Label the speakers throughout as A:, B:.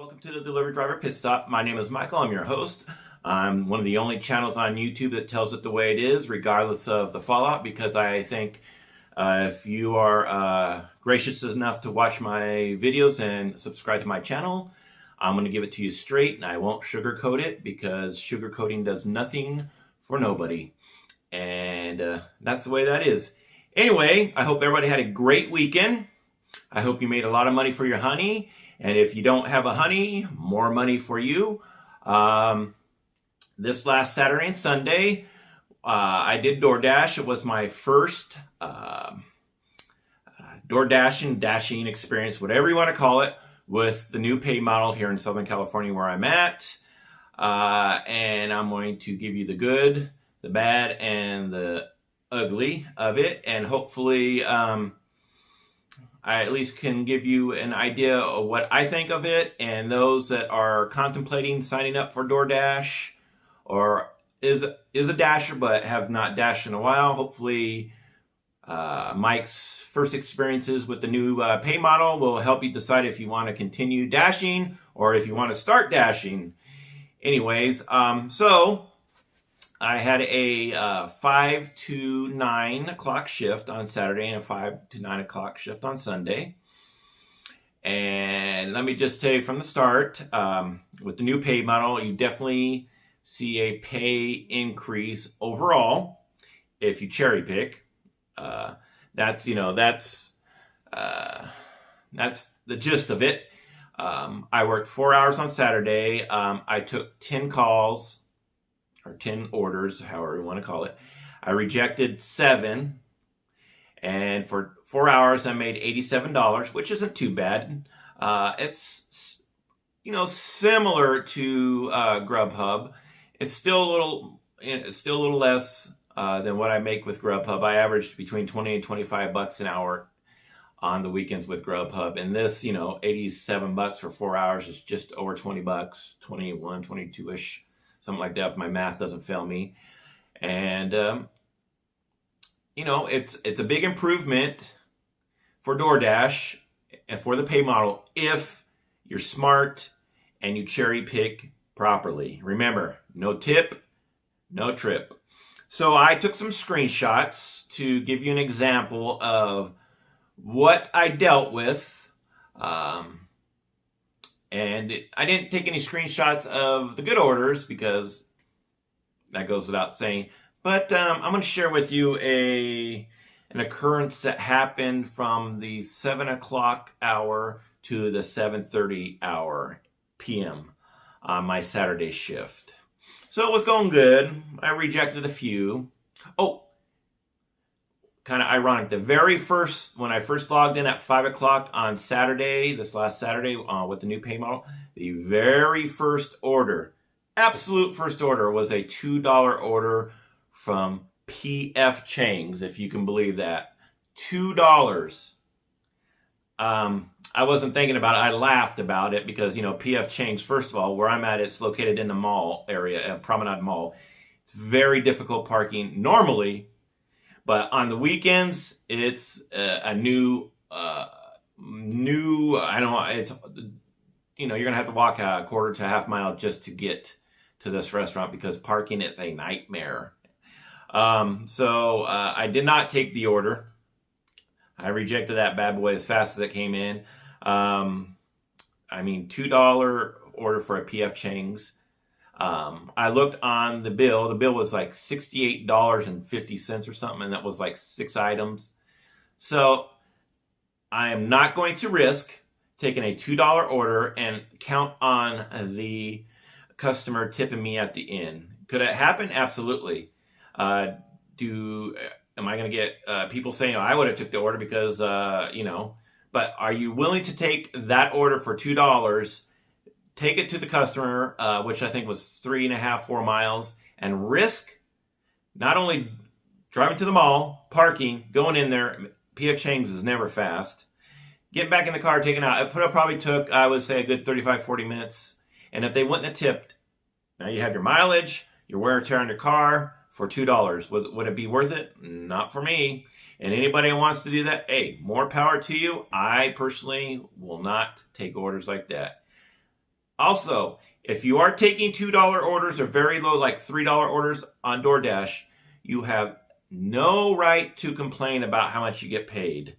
A: Welcome to the Delivery Driver Pit Stop. My name is Michael. I'm your host. I'm one of the only channels on YouTube that tells it the way it is, regardless of the fallout, because I think if you are gracious enough to watch my videos and subscribe to my channel, I'm going to give it to you straight, and I won't sugarcoat it, because sugarcoating does nothing for nobody. And that's the way that is. Anyway, I hope everybody had a great weekend. I hope you made a lot of money for your honey. And if you don't have a honey, more money for you. This last Saturday and Sunday, I did DoorDash. It was my first DoorDash and dashing experience, whatever you want to call it, with the new pay model here in Southern California where I'm at. And I'm going to give you the good, the bad, and the ugly of it. And hopefully I at least can give you an idea of what I think of it, and those that are contemplating signing up for DoorDash or is a dasher but have not dashed in a while. Hopefully Mike's first experiences with the new pay model will help you decide if you want to continue dashing or if you want to start dashing. Anyways, so I had a 5 to 9 o'clock shift on Saturday and a 5 to 9 o'clock shift on Sunday. And let me just tell you from the start, with the new pay model, you definitely see a pay increase overall if you cherry pick. That's the gist of it. I worked 4 hours on Saturday. I took 10 calls. Or 10 orders, however you want to call it. I rejected 7, and for 4 hours I made $87, which isn't too bad. It's similar to Grubhub. It's still a little less than what I make with Grubhub. I averaged between 20 and 25 bucks an hour on the weekends with Grubhub, and this, $87 for 4 hours is just over 20 bucks, 21, 22-ish. Something like that, if my math doesn't fail me. And, it's a big improvement for DoorDash and for the pay model if you're smart and you cherry pick properly. Remember, no tip, no trip. So I took some screenshots to give you an example of what I dealt with. And I didn't take any screenshots of the good orders because that goes without saying. But I'm going to share with you an occurrence that happened from the 7 o'clock hour to the 7:30 hour p.m. on my Saturday shift. So it was going good. I rejected a few. Oh, kind of ironic. When I first logged in at 5 o'clock on Saturday, this last Saturday, with the new pay model, the very first order, absolute first order, was a $2 order from P.F. Chang's, if you can believe that. $2. I wasn't thinking about it. I laughed about it because, P.F. Chang's, first of all, where I'm at, it's located in the mall area, Promenade Mall. It's very difficult parking normally. But on the weekends, it's a new, I don't know, it's, you're going to have to walk a quarter to a half mile just to get to this restaurant because parking is a nightmare. So I did not take the order. I rejected that bad boy as fast as it came in. $2 order for a P.F. Chang's. I looked on the bill. The bill was like $68.50 or something, and that was like 6 items. So I am not going to risk taking a $2 order and count on the customer tipping me at the end. Could it happen? Absolutely. Am I going to get people saying, I would have took the order because, but are you willing to take that order for $2? Take it to the customer, which I think was 3.5, 4 miles, and risk not only driving to the mall, parking, going in there. P.F. Chang's is never fast. Getting back in the car, taking out. It probably took, I would say, a good 35, 40 minutes. And if they wouldn't have tipped, now you have your mileage, your wear and tear on your car for $2. Would it be worth it? Not for me. And anybody who wants to do that, hey, more power to you. I personally will not take orders like that. Also, if you are taking $2 orders or very low, like $3 orders on DoorDash, you have no right to complain about how much you get paid.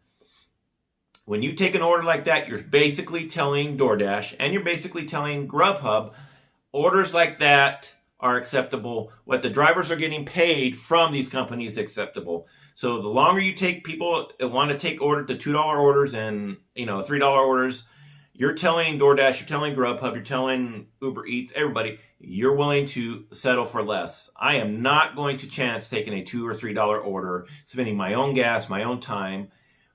A: When you take an order like that, you're basically telling DoorDash and you're basically telling Grubhub orders like that are acceptable. What the drivers are getting paid from these companies is acceptable. So the longer you take people that want to take the $2 orders and $3 orders, you're telling DoorDash, you're telling Grubhub, you're telling Uber Eats, everybody, you're willing to settle for less. I am not going to chance taking a $2 or $3 order, spending my own gas, my own time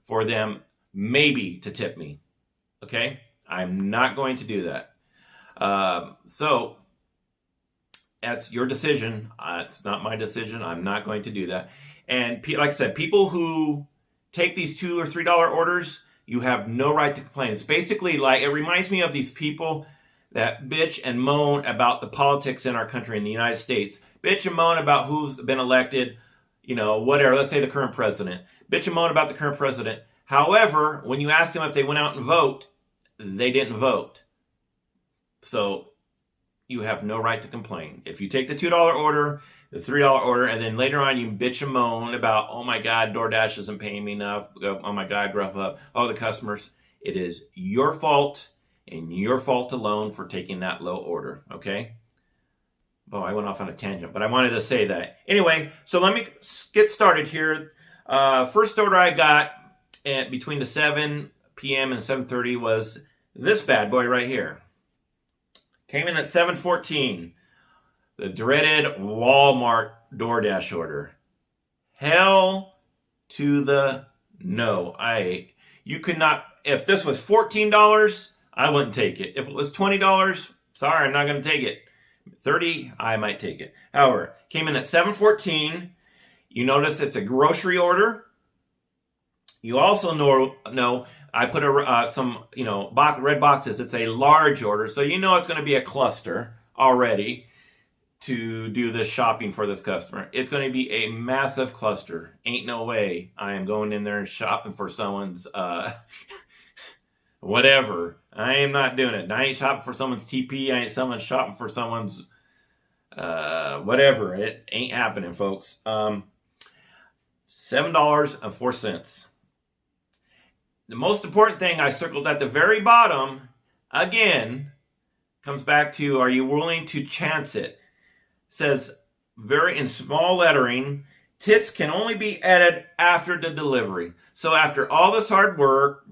A: for them maybe to tip me. Okay? I'm not going to do that. So that's your decision. It's not my decision. I'm not going to do that. And like I said, people who take these $2 or $3 orders, you have no right to complain. It's basically like, it reminds me of these people that bitch and moan about the politics in our country, in the United States. Bitch and moan about who's been elected, whatever. Let's say the current president. Bitch and moan about the current president. However, when you ask them if they went out and vote, they didn't vote. So you have no right to complain. If you take the $2 order, the $3 order, and then later on you bitch and moan about, oh my God, DoorDash isn't paying me enough. Oh my God, Grubhub, all the customers. It is your fault and your fault alone for taking that low order, okay? Oh, I went off on a tangent, but I wanted to say that. Anyway, so let me get started here. First order I got between the 7 p.m. and 7:30 was this bad boy right here. Came in at 7:14. The dreaded Walmart DoorDash order. Hell to the no. You could not, if this was $14, I wouldn't take it. If it was $20, sorry, I'm not going to take it. $30, I might take it. However, came in at 7:14. You notice it's a grocery order. You also know I put some red boxes. It's a large order, so you know it's going to be a cluster already to do this shopping for this customer. It's going to be a massive cluster. Ain't no way I am going in there and shopping for someone's whatever. I am not doing it. I ain't shopping for someone's TP. I ain't shopping for someone's whatever. It ain't happening, folks. $7.04. The most important thing I circled at the very bottom, again, comes back to, are you willing to chance it? It says, very in small lettering, tips can only be added after the delivery. So after all this hard work,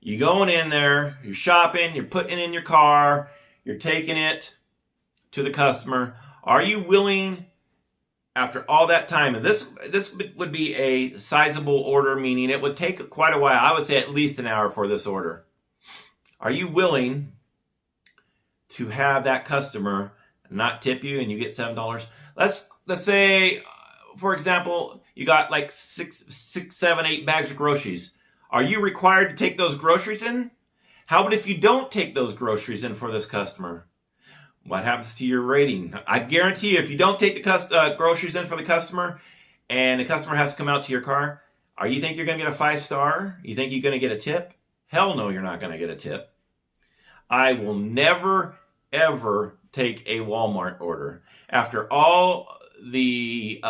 A: you're going in there, you're shopping, you're putting it in your car, you're taking it to the customer. Are you willing, after all that time, and this would be a sizable order, meaning it would take quite a while. I would say at least an hour for this order. Are you willing to have that customer not tip you and you get $7? Let's say, for example, you got like 6, 7, 8 bags of groceries. Are you required to take those groceries in? How about if you don't take those groceries in for this customer? What happens to your rating? I guarantee you, if you don't take the groceries in for the customer and the customer has to come out to your car, you think you're going to get a 5-star? You think you're going to get a tip? Hell no, you're not going to get a tip. I will never, ever take a Walmart order. After all the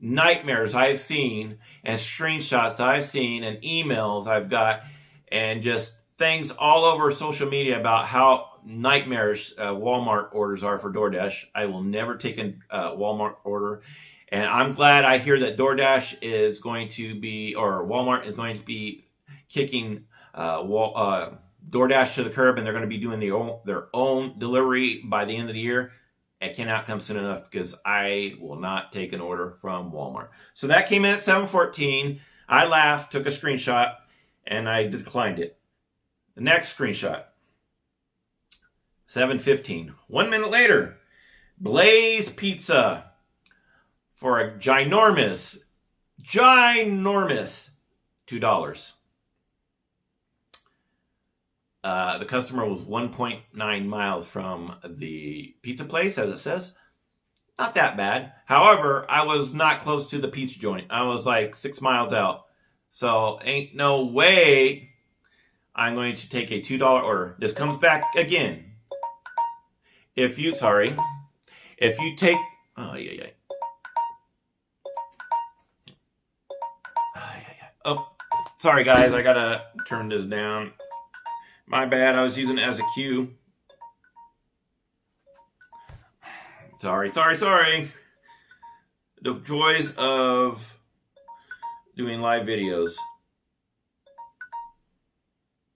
A: nightmares I've seen and screenshots I've seen and emails I've got and just things all over social media about how nightmarish Walmart orders are for DoorDash, I will never take a Walmart order. And I'm glad I hear that DoorDash is going to be, or Walmart is going to be kicking DoorDash to the curb, and they're going to be doing their own delivery by the end of the year. It cannot come soon enough because I will not take an order from Walmart. So that came in at 7:14. I laughed, took a screenshot, and I declined it. The next screenshot, 7:15. 1 minute later, Blaze Pizza for a ginormous $2. The customer was 1.9 miles from the pizza place, as it says. Not that bad. However, I was not close to the pizza joint. I was like 6 miles out. So ain't no way I'm going to take a $2 order. This comes back again. if you take, oh yeah. Oh, sorry guys, I gotta turn this down. My bad, I was using it as a cue. Sorry. The joys of doing live videos.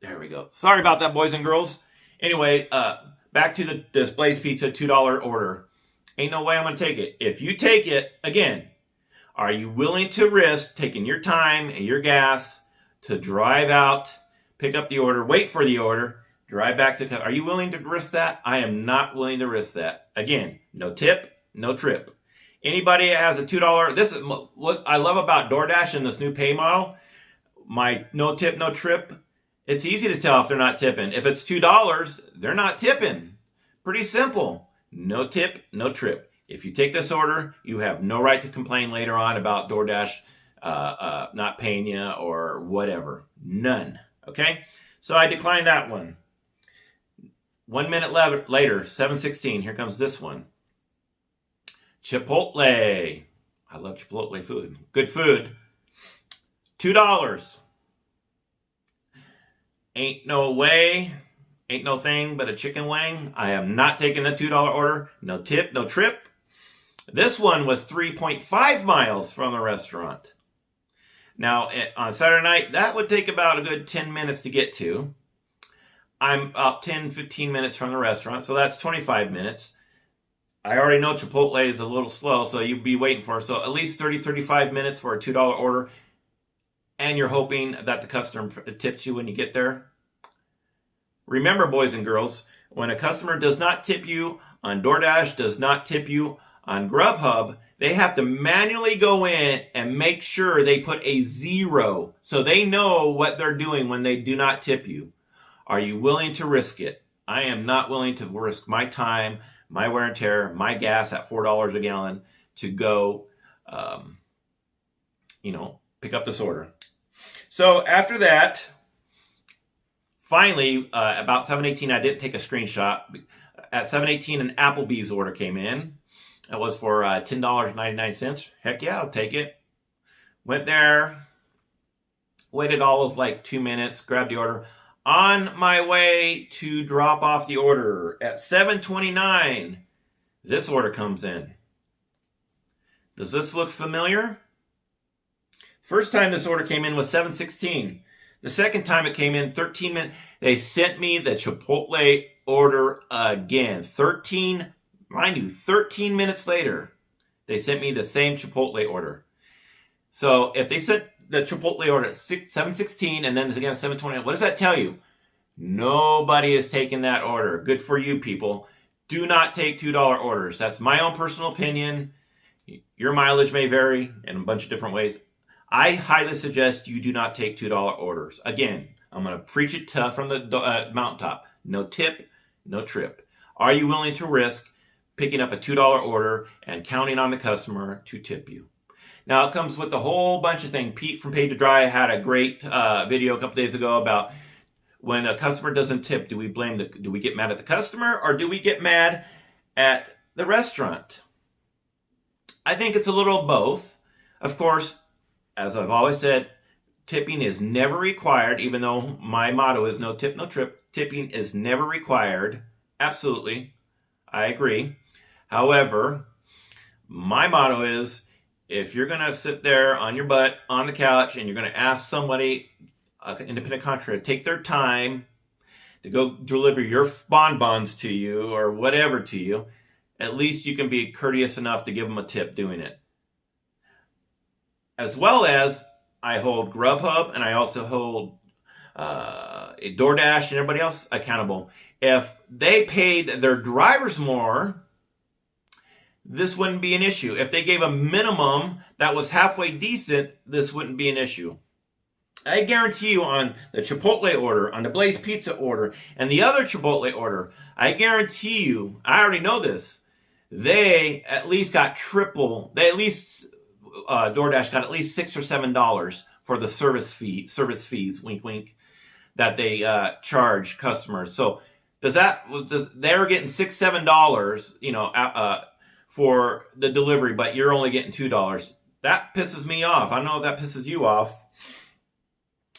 A: There we go. Sorry about that, boys and girls. Anyway, back to the Blaze Pizza $2 order. Ain't no way I'm going to take it. If you take it, again, are you willing to risk taking your time and your gas to drive out, pick up the order, wait for the order, drive back to... Are you willing to risk that? I am not willing to risk that. Again, no tip, no trip. Anybody that has a $2... This is what I love about DoorDash and this new pay model. My no tip, no trip. It's easy to tell if they're not tipping. If it's $2, they're not tipping. Pretty simple. No tip, no trip. If you take this order, you have no right to complain later on about DoorDash not paying you or whatever. None. Okay? So I declined that one. 1 minute later, 7:16, here comes this one. Chipotle. I love Chipotle food. Good food. $2. Ain't no way, ain't no thing but a chicken wing. I am not taking the $2 order. No tip, no trip. This one was 3.5 miles from the restaurant. Now, on Saturday night, that would take about a good 10 minutes to get to. I'm about 10, 15 minutes from the restaurant, so that's 25 minutes. I already know Chipotle is a little slow, so you'd be waiting for it. So at least 30, 35 minutes for a $2 order. And you're hoping that the customer tips you when you get there. Remember, boys and girls, when a customer does not tip you on DoorDash, does not tip you on Grubhub, they have to manually go in and make sure they put a 0 so they know what they're doing when they do not tip you. Are you willing to risk it? I am not willing to risk my time, my wear and tear, my gas at $4 a gallon to go, pick up this order. So after that, finally, about 7:18, I didn't take a screenshot. At 7:18, an Applebee's order came in. It was for $10.99. Heck yeah, I'll take it. Went there, waited all of like 2 minutes, grabbed the order. On my way to drop off the order at 7:29, this order comes in. Does this look familiar? First time this order came in was 7:16. The second time it came in, 13 minutes. They sent me the Chipotle order again. 13 minutes later, they sent me the same Chipotle order. So if they sent the Chipotle order at 7:16 and then again at 7:20, what does that tell you? Nobody is taking that order. Good for you, people. Do not take $2 orders. That's my own personal opinion. Your mileage may vary in a bunch of different ways. I highly suggest you do not take $2 orders. Again, I'm going to preach it tough from the mountaintop. No tip, no trip. Are you willing to risk picking up a $2 order and counting on the customer to tip you? Now, it comes with a whole bunch of things. Pete from Paid to Dry had a great video a couple days ago about when a customer doesn't tip, do we get mad at the customer or do we get mad at the restaurant? I think it's a little of both. Of course, as I've always said, tipping is never required, even though my motto is no tip, no trip. Tipping is never required. Absolutely. I agree. However, my motto is if you're going to sit there on your butt on the couch and you're going to ask somebody, an independent contractor, to take their time to go deliver your bonbons to you or whatever to you, at least you can be courteous enough to give them a tip doing it. As well as I hold Grubhub and I also hold DoorDash and everybody else accountable. If they paid their drivers more, this wouldn't be an issue. If they gave a minimum that was halfway decent, this wouldn't be an issue. I guarantee you on the Chipotle order, on the Blaze Pizza order, and the other Chipotle order, I guarantee you, I already know this, they at least got DoorDash got at least $6 or $7 for the service fees, wink, wink, that they charge customers. So they're getting $6-7, for the delivery, but you're only getting $2. That pisses me off. I don't know if that pisses you off.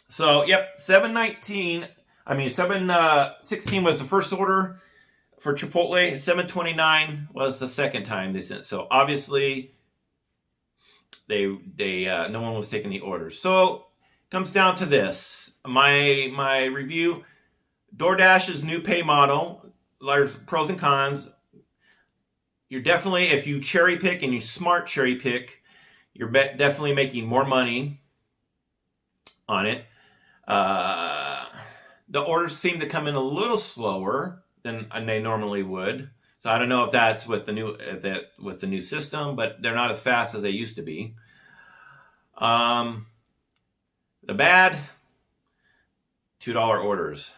A: So, yep, 716 was the first order for Chipotle. 729 was the second time they sent. So obviously, they no one was taking the orders. So it comes down to this. My review: DoorDash's new pay model. There's pros and cons. You're definitely, if you cherry pick and you smart cherry pick, you're definitely making more money on it. The orders seem to come in a little slower than they normally would. So I don't know if that's with the new system, but they're not as fast as they used to be. The bad, $2 orders.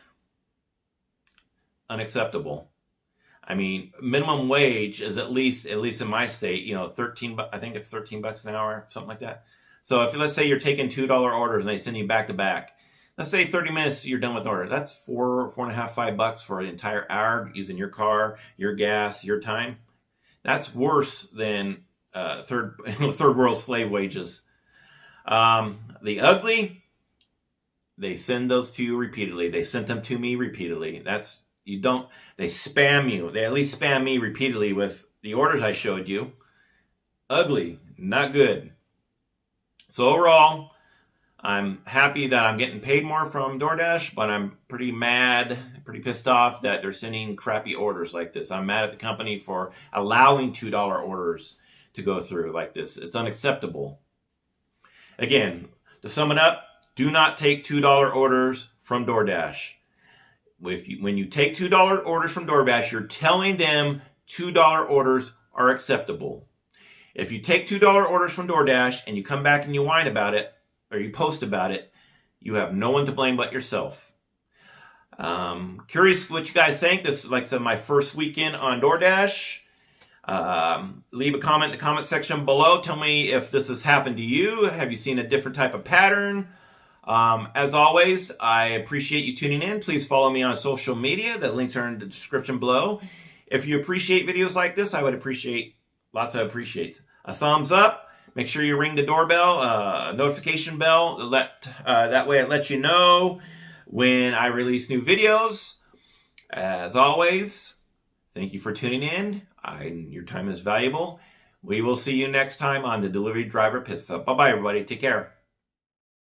A: Unacceptable. I mean, minimum wage is at least in my state, 13. I think it's $13 an hour, something like that. So if let's say you're taking $2 orders and they send you back to back, let's say 30 minutes you're done with the order. That's $4.5, $5 for an entire hour using your car, your gas, your time. That's worse than third world slave wages. The ugly, they send those to you repeatedly. They sent them to me repeatedly. They spam you. They at least spam me repeatedly with the orders I showed you. Ugly, not good. So overall, I'm happy that I'm getting paid more from DoorDash, but I'm pretty mad, pretty pissed off that they're sending crappy orders like this. I'm mad at the company for allowing $2 orders to go through like this. It's unacceptable. Again, to sum it up, do not take $2 orders from DoorDash. When you take $2 orders from DoorDash, you're telling them $2 orders are acceptable. If you take $2 orders from DoorDash and you come back and you whine about it, or you post about it, you have no one to blame but yourself. Curious what you guys think. This is, like I said, my first weekend on DoorDash. Leave a comment in the comment section below. Tell me if this has happened to you. Have you seen a different type of pattern? As always, I appreciate you tuning in. Please follow me on social media. The links are in the description below. If you appreciate videos like this, I would appreciate lots of appreciates. A thumbs up. Make sure you ring the doorbell, notification bell. That way it lets you know when I release new videos. As always, thank you for tuning in. Your time is valuable. We will see you next time on the Delivery Driver Pit Stop. Bye-bye, everybody. Take care.